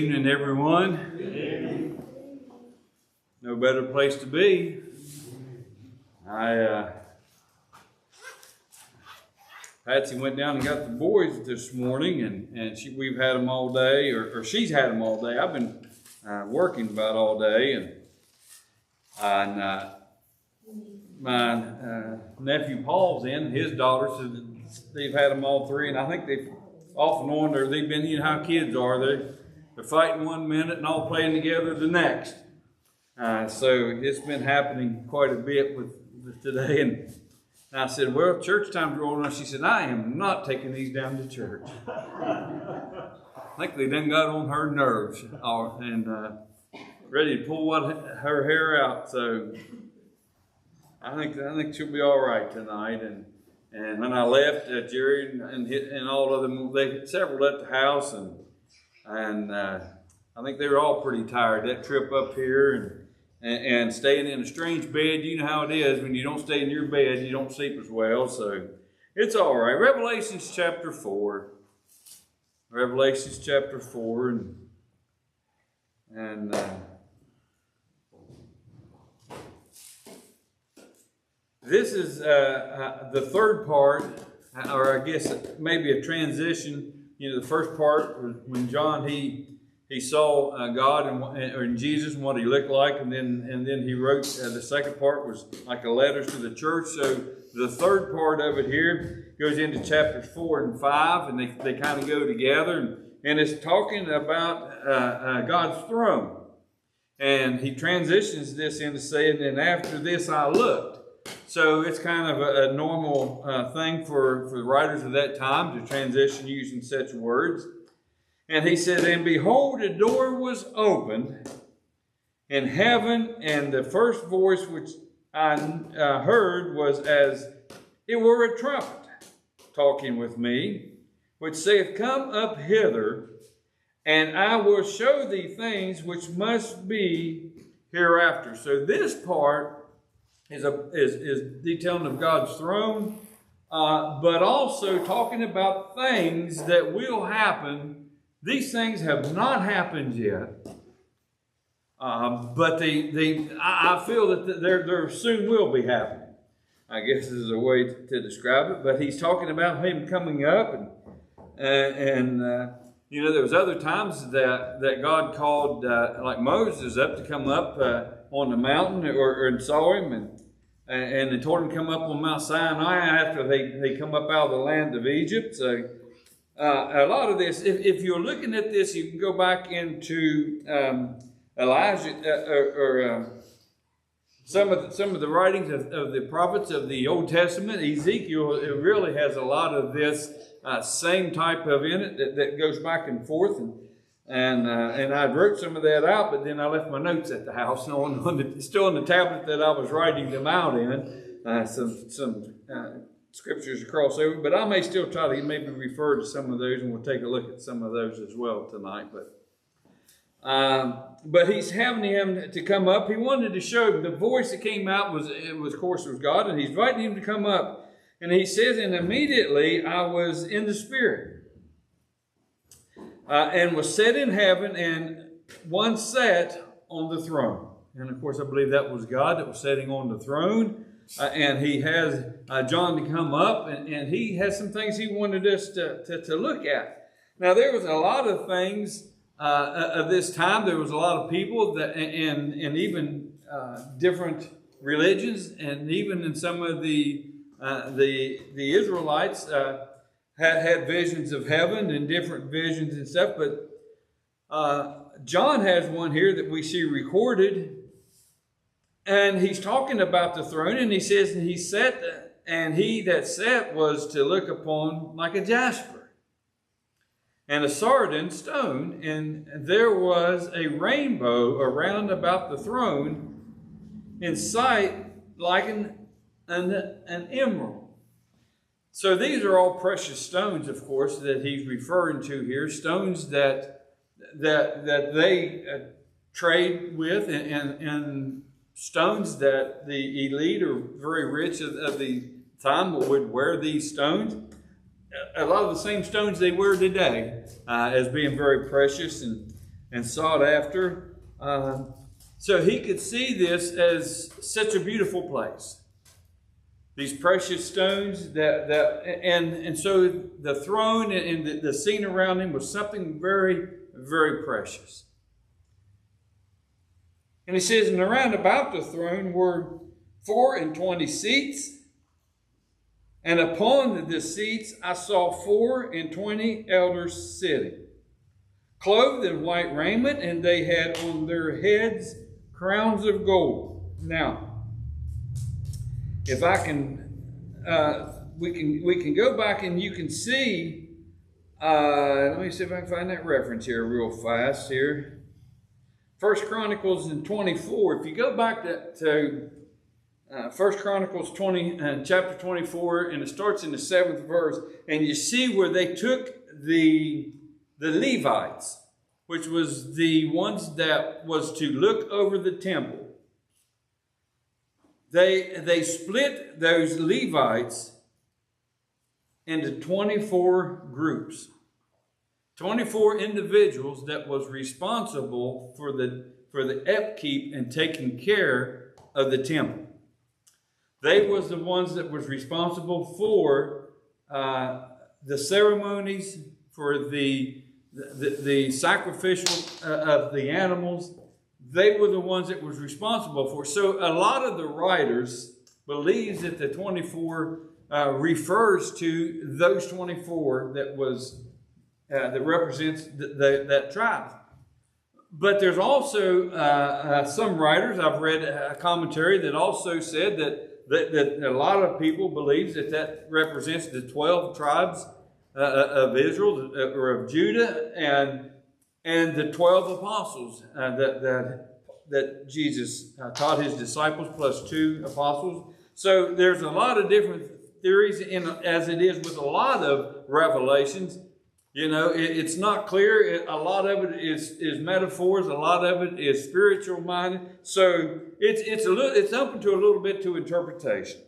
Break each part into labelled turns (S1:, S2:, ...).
S1: Evening, everyone. No better place to be. Patsy went down and got the boys this morning, and we've had them all day, or she's had them all day. I've been working about all day, and my nephew Paul's in, and his daughter, so they've had them all three, and I think they've off and on. They've been, you know how kids are. They're fighting one minute and all playing together the next. So it's been happening quite a bit with today. And I said, well, church time's rolling on. She said, I am not taking these down to church. I think they done got on her nerves and ready to pull her hair out. So I think she'll be all right tonight. And when I left, Jerry and all of them, several at the house, and I think they were all pretty tired. That trip up here and staying in a strange bed, you know how it is. When you don't stay in your bed, you don't sleep as well. So it's all right. Revelations chapter 4. Revelations chapter 4. And this is the third part, or I guess maybe a transition. You know, the first part was when John he saw God and Jesus and what he looked like, and then he wrote. The second part was like a letter to the church. So the third part of it here goes into chapters 4 and 5, and they kind of go together, and it's talking about God's throne, and he transitions this into saying, "And after this I looked." So it's kind of a normal thing for the writers of that time to transition using such words. And he said, and behold, a door was opened in heaven, and the first voice which I heard was as it were a trumpet talking with me, which saith, Come up hither, and I will show thee things which must be hereafter. So this part is detailing of God's throne, but also talking about things that will happen. These things have not happened yet, but I feel that there soon will be happening. I guess is a way to describe it. But he's talking about him coming up, and you know, there was other times that God called like Moses up to come up on the mountain, or saw him, and they told him to come up on Mount Sinai after they come up out of the land of Egypt. So a lot of this, if you're looking at this, you can go back into Elijah or some of the writings of the prophets of the Old Testament. Ezekiel, it really has a lot of this same type of in it that goes back and forth. And I wrote some of that out, but then I left my notes at the house, still on the tablet that I was writing them out in. Some scriptures across over, but I may still try to maybe refer to some of those, and we'll take a look at some of those as well tonight. But he's having him to come up. He wanted to show him the voice that came out was of course God, and he's inviting him to come up. And he says, and immediately I was in the Spirit. And was set in heaven, and one sat on the throne. And of course, I believe that was God that was sitting on the throne. And he has John to come up, and he has some things he wanted us to look at. Now, there was a lot of things of this time. There was a lot of people that, and even different religions, and even in some of the Israelites. Had visions of heaven and different visions and stuff, but John has one here that we see recorded, and he's talking about the throne, and he says, and he sat, and he that sat was to look upon like a jasper and a sardine stone, and there was a rainbow around about the throne in sight like an emerald. So these are all precious stones, of course, that he's referring to here. Stones that they trade with, and stones that the elite or very rich of the time would wear these stones. a lot of the same stones they wear today as being very precious. And and sought after. So he could see this as such a beautiful place. These precious stones and so the throne and the scene around him was something very, very precious. And he says, and around about the throne were 24 seats, and upon the seats I saw 24 elders sitting, clothed in white raiment, and they had on their heads crowns of gold. Now, if I can, we can go back and you can see. Let me see if I can find that reference here real fast here. 1 Chronicles 24. If you go back to 1 Chronicles 20, chapter 24, and it starts in the 7th verse, and you see where they took the Levites, which was the ones that was to look over the temple. They split those Levites into 24 groups. 24 individuals that was responsible for the upkeep and taking care of the temple. They was the ones that was responsible for the ceremonies, for the sacrificial of the animals. They were the ones that was responsible for. So a lot of the writers believes that the 24 refers to those 24 that was that represents that tribe. But there's also some writers, I've read a commentary that also said that a lot of people believes that represents the 12 tribes of Israel or of Judah and the 12 apostles that Jesus taught his disciples, plus 2 apostles. So there's a lot of different theories, as it is with a lot of revelations. You know, it's not clear. A lot of it is metaphors. A lot of it is spiritual minded. So it's open to a little bit to interpretation.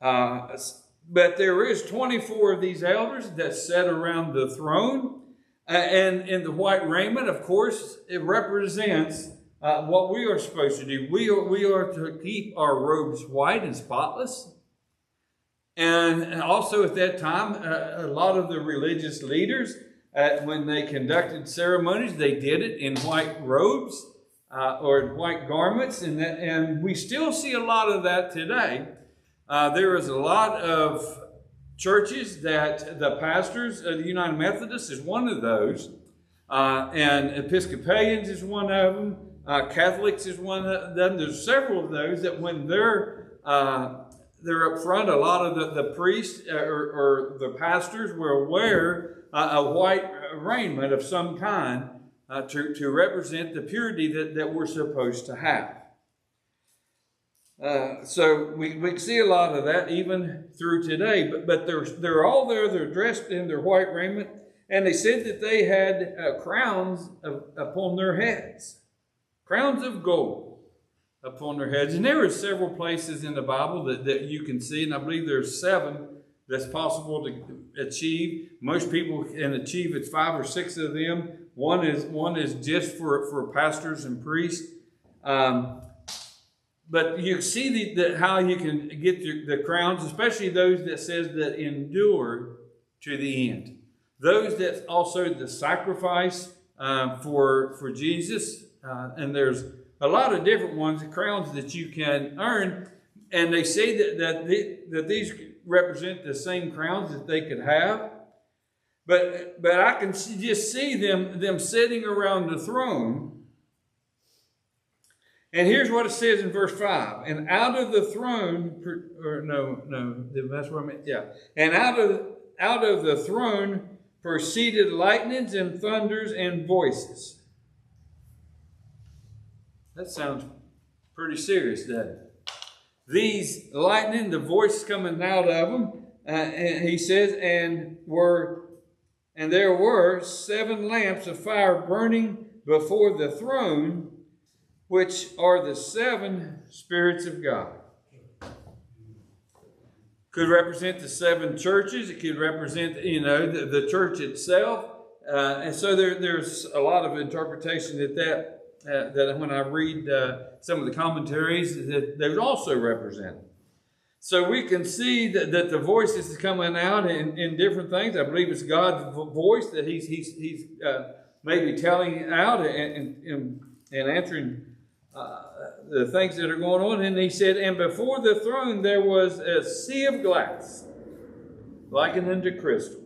S1: But there is 24 of these elders that sat around the throne. And in the white raiment, of course, it represents what we are supposed to do. We are to keep our robes white and spotless. And also at that time, a lot of the religious leaders, when they conducted ceremonies, they did it in white robes or white garments. And we still see a lot of that today. There is a lot of churches that the pastors of the United Methodists is one of those, and Episcopalians is one of them, Catholics is one of them. There's several of those that when they're up front, a lot of the priests or the pastors will wear a white raiment of some kind to represent the purity that we're supposed to have. So we can see a lot of that even through today. But they're all there. They're dressed in their white raiment. And they said that they had crowns upon their heads. Crowns of gold upon their heads. And there are several places in the Bible that you can see. And I believe there's 7 that's possible to achieve. Most people can achieve it's 5 or 6 of them. One is just for pastors and priests. But you see how you can get the crowns, especially those that says that endure to the end. Those that also the sacrifice for Jesus. And there's a lot of different ones, the crowns that you can earn. And they say that these represent the same crowns that they could have. But I can just see them sitting around the throne. And here's what it says in verse 5. And out of the throne, that's what I meant. Yeah. And out of the throne proceeded lightnings and thunders and voices. That sounds pretty serious, doesn't it? These lightning, the voice coming out of them, and he says, and there were 7 lamps of fire burning before the throne, which are the 7 spirits of God. Could represent the 7 churches. It could represent, the church itself. And so there's a lot of interpretation that when I read some of the commentaries, that they would also represent. So we can see that the voices is coming out in different things. I believe it's God's voice that he's maybe telling out and answering the things that are going on. And he said, and before the throne there was a sea of glass, likened unto crystal.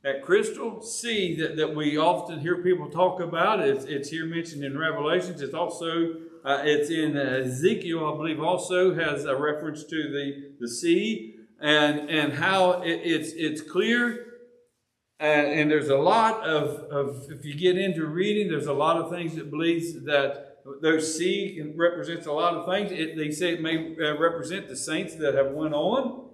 S1: That crystal sea that we often hear people talk about, it's here mentioned in Revelations. It's also it's in Ezekiel, I believe, also has a reference to the sea and how it's clear. And there's a lot of if you get into reading, there's a lot of things that believes that those sea represents a lot of things. They say it may represent the saints that have went on.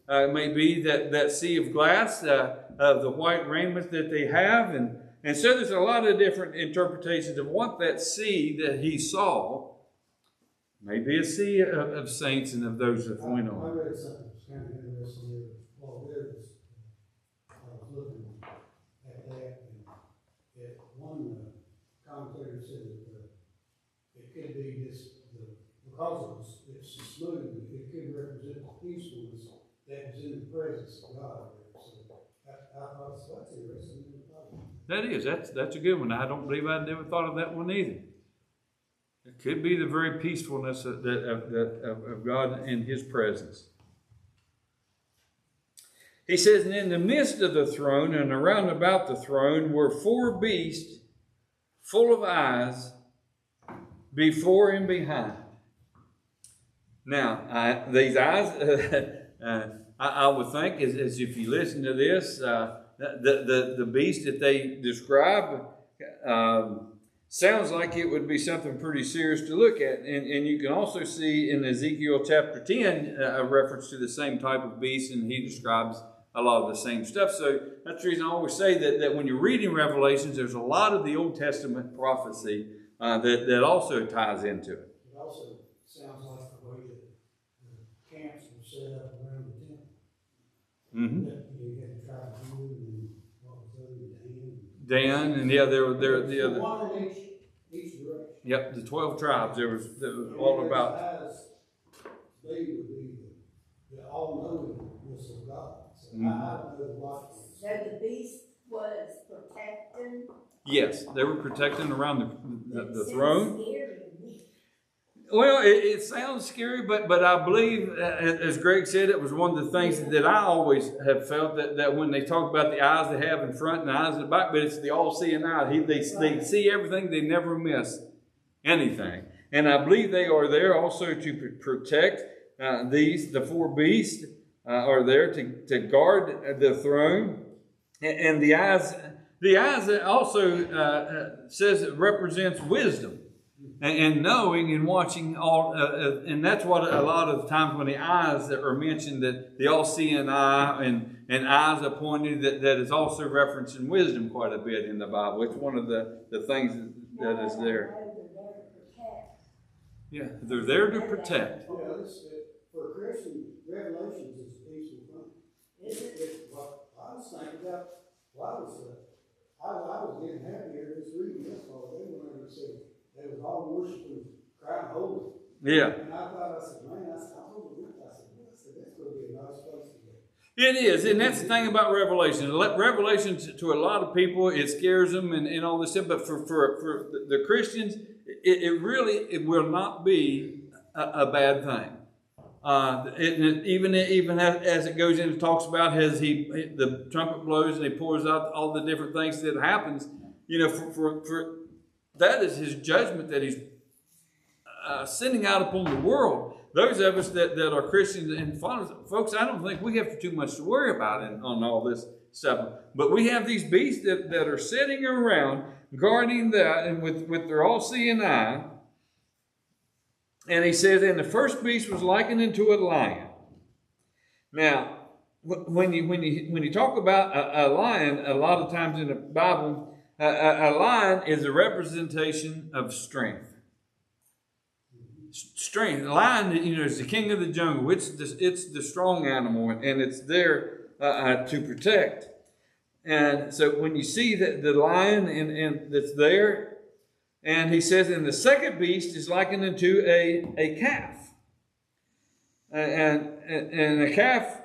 S1: It may be that sea of glass, of the white raiment that they have. And so there's a lot of different interpretations of what that sea that he saw may be a sea of saints and of those that went on.
S2: I read something that's kind of interesting there. Well, I was looking at that, and one commentator said that it could be because it's smooth, it could represent the peacefulness that was in the presence of God. So I thought that's interesting.
S1: That is. That's a good one. I don't believe I'd never thought of that one either. It could be the very peacefulness of God in His presence. He says, and in the midst of the throne and around about the throne were 4 beasts full of eyes before and behind. Now, these eyes, I would think, as if you listen to this, the beast that they describe sounds like it would be something pretty serious to look at. And you can also see in Ezekiel chapter 10 a reference to the same type of beast, and he describes a lot of the same stuff. So that's the reason I always say that when you're reading Revelations, there's a lot of the Old Testament prophecy that also ties into it.
S2: It also sounds like the way that the camps were set up around the temple.
S1: Mm-hmm.
S2: You had the tribe of Judah and what was the
S1: Dan, and yeah, there the other.
S2: One in each direction.
S1: Yep, the 12 tribes. There was all about.
S2: They would be the all-knowingness of God. So
S1: Mm-hmm.
S2: I don't know what.
S3: So the beast was protecting.
S1: Yes, they were protecting around the throne.
S3: Scary to me.
S1: Well, it sounds scary, but I believe, as Greg said, it was one of the things that I always have felt that when they talk about the eyes they have in front and the eyes in the back, but it's the all-seeing eye. They see everything. They never miss anything. And I believe they are there also to protect the 4 beasts are there to guard the throne. And the eyes also says it represents wisdom. And knowing and watching all, and that's what a lot of the times when the eyes that are mentioned, that the all-seeing eye and eyes appointed, that is also referenced in wisdom quite a bit in the Bible. It's one of the things that is there. Yeah, they're there to protect.
S2: Yeah, for a Christian, Revelations is a peaceful thing. What I was thinking about, I was getting happier just reading this all day when I said they was all worshiping, crying holy.
S1: Yeah.
S2: And I said, man, I said, that's going to be a nice place to go.
S1: It is, and that's the thing about Revelation. Revelations, to a lot of people, it scares them and all this stuff, but for the Christians, it will not be a bad thing. Even as it goes in and talks about as the trumpet blows and he pours out all the different things that happens, for that is his judgment that he's sending out upon the world. Those of us that are Christians and followers, folks, I don't think we have too much to worry about on all this stuff. But we have these beasts that are sitting around guarding that, and with their all-seeing eye. And he says, and the first beast was likened unto a lion. Now, when you talk about a lion, a lot of times in the Bible, a lion is a representation of strength. Strength. A lion, is the king of the jungle. It's the strong animal, and it's there to protect. And so when you see the lion and that's there, and he says, and the second beast is likened unto a calf. And a calf,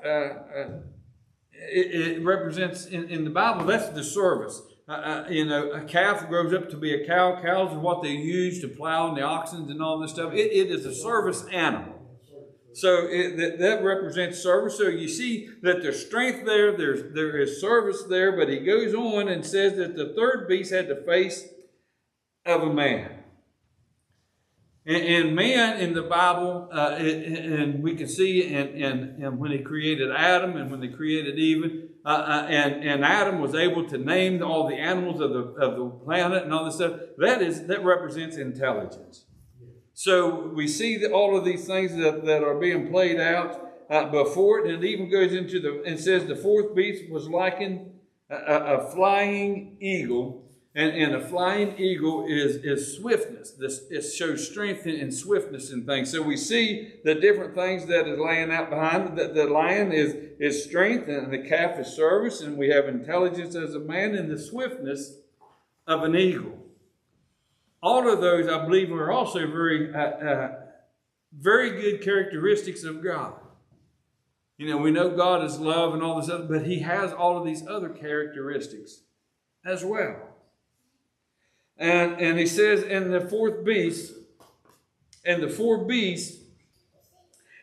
S1: it represents in the Bible, that's the service. A calf grows up to be a cow. Cows are what they use to plow and the oxen and all this stuff. It is a service animal. So that represents service. So you see that there's strength there. There is service there. But he goes on and says that the third beast had the face of a man. And man in the Bible, and we can see, and when he created Adam and when they created Eve, and Adam was able to name all the animals of the planet and all this stuff. That represents intelligence. So we see that all of these things that are being played out before it, and it even goes into and says the fourth beast was likened a flying eagle. And a flying eagle is swiftness. It shows strength and swiftness in things. So we see the different things that is laying out behind it. The lion is strength, and the calf is service, and we have intelligence as a man, and the swiftness of an eagle. All of those, I believe, are also very, very good characteristics of God. We know God is love and all this other, but He has all of these other characteristics as well. And he says, and the fourth beast, and the four beasts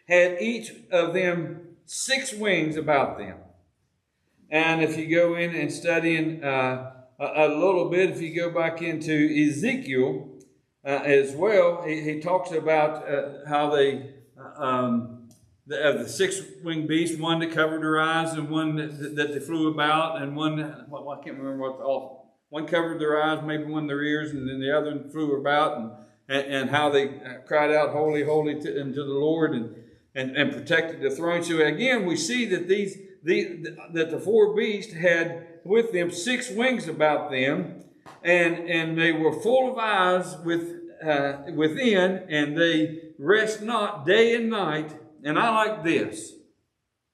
S1: had each of them 6 wings about them. And if you go in and studying a little bit, if you go back into Ezekiel as well, he talks about how they, the 6 winged beasts, one that covered their eyes and one that they flew about, and one, I can't remember what one covered their eyes, maybe one their ears, and then the other one flew about, and how they cried out, holy, holy unto the Lord, and protected the throne. So again, we see that that the 4 beasts had with them 6 wings about them, and they were full of eyes within, and they rest not day and night. And I like this.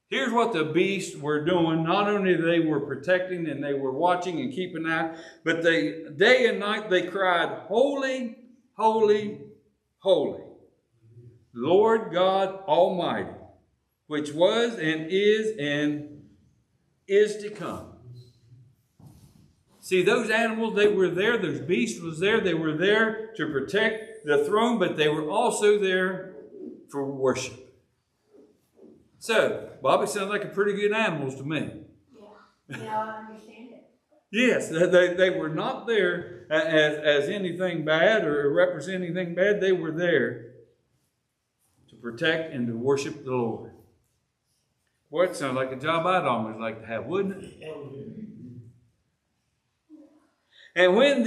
S1: Here's what the beasts were doing. Not only they were protecting and they were watching and keeping an eye, but day and night they cried, holy, holy, holy, Lord God Almighty, which was and is to come. See, those animals, they were there. Those beasts was there. They were there to protect the throne, but they were also there for worship. So, Bobby sounds like a pretty good animals to me.
S3: Yeah, I understand it.
S1: Yes, they were not there as anything bad or represent anything bad. They were there to protect and to worship the Lord. Boy, it sounds like a job I'd almost like to have, wouldn't it? And when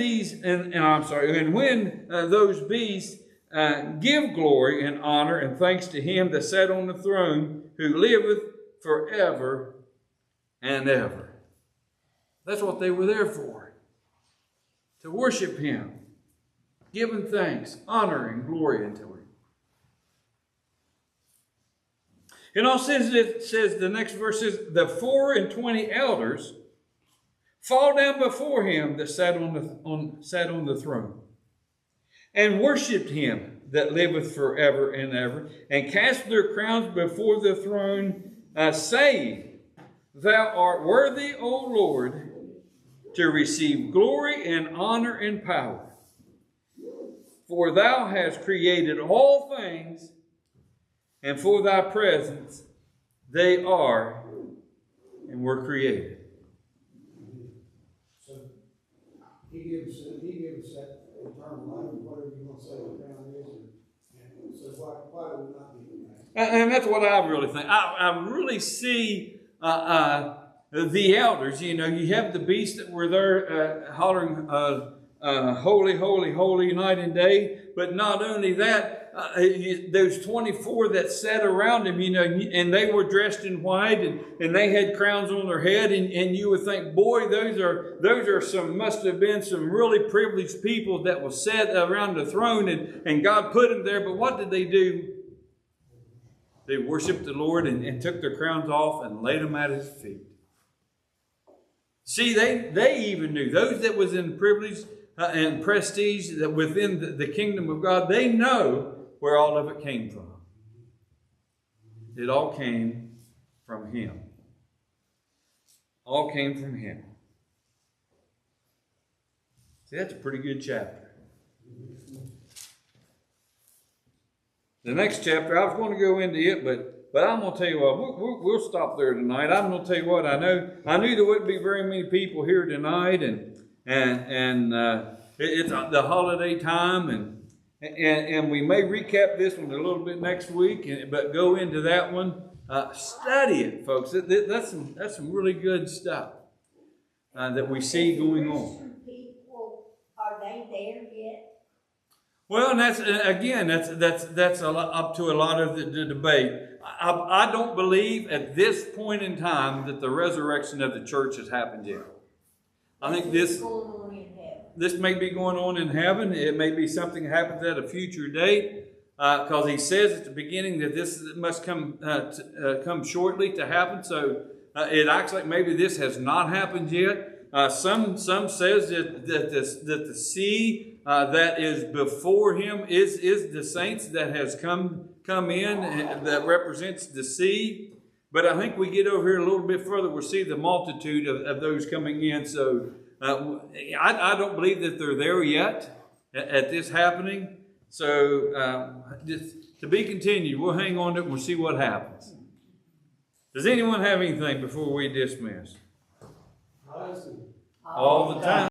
S1: those beasts give glory and honor and thanks to Him that sat on the throne, who liveth forever and ever. That's what they were there for. To worship Him, giving thanks, honor, and glory unto Him. And also it says, the next verse says, the 24 elders fall down before Him that sat on the throne, and worshipped Him that liveth forever and ever, and cast their crowns before the throne, saying, Thou art worthy, O Lord, to receive glory and honor and power. For Thou hast created all things, and for Thy presence they are and were created.
S2: So He gives that eternal life, whatever you want to say the crown is, and so why would not be that?
S1: And that's what I really think. I really see the elders. You have the beasts that were there hollering, holy, holy, holy, night and day. But not only that, those 24 that sat around him, and they were dressed in white, and they had crowns on their head, and you would think, boy, those are must have been some really privileged people that was sat around the throne, and God put them there. But what did they do? They worshiped the Lord and took their crowns off and laid them at His feet. See, they even knew. Those that was in privilege and prestige that within the kingdom of God, they know where all of it came from. It all came from Him. All came from Him. See, that's a pretty good chapter. The next chapter, I was going to go into it, but I'm going to tell you what, we'll stop there tonight. I'm going to tell you what, I knew there wouldn't be very many people here tonight, and it's the holiday time, and we may recap this one a little bit next week, but go into that one. Study it, folks. That's some really good stuff that we see going on.
S3: Christian people, are they there yet?
S1: Well, and that's up to a lot of the debate. I don't believe at this point in time that the resurrection of the church has happened yet. I think this may be going on in heaven. It may be something that happens at a future date, because he says at the beginning that this must come shortly to happen. So it acts like maybe this has not happened yet. Some says that the sea that is before him is the saints that has come in, that represents the sea. But I think we get over here a little bit further, we'll see the multitude of those coming in. So I don't believe that they're there yet at this happening. So just to be continued. We'll hang on to it and we'll see what happens. Does anyone have anything before we dismiss?
S2: Listen.
S1: All the time.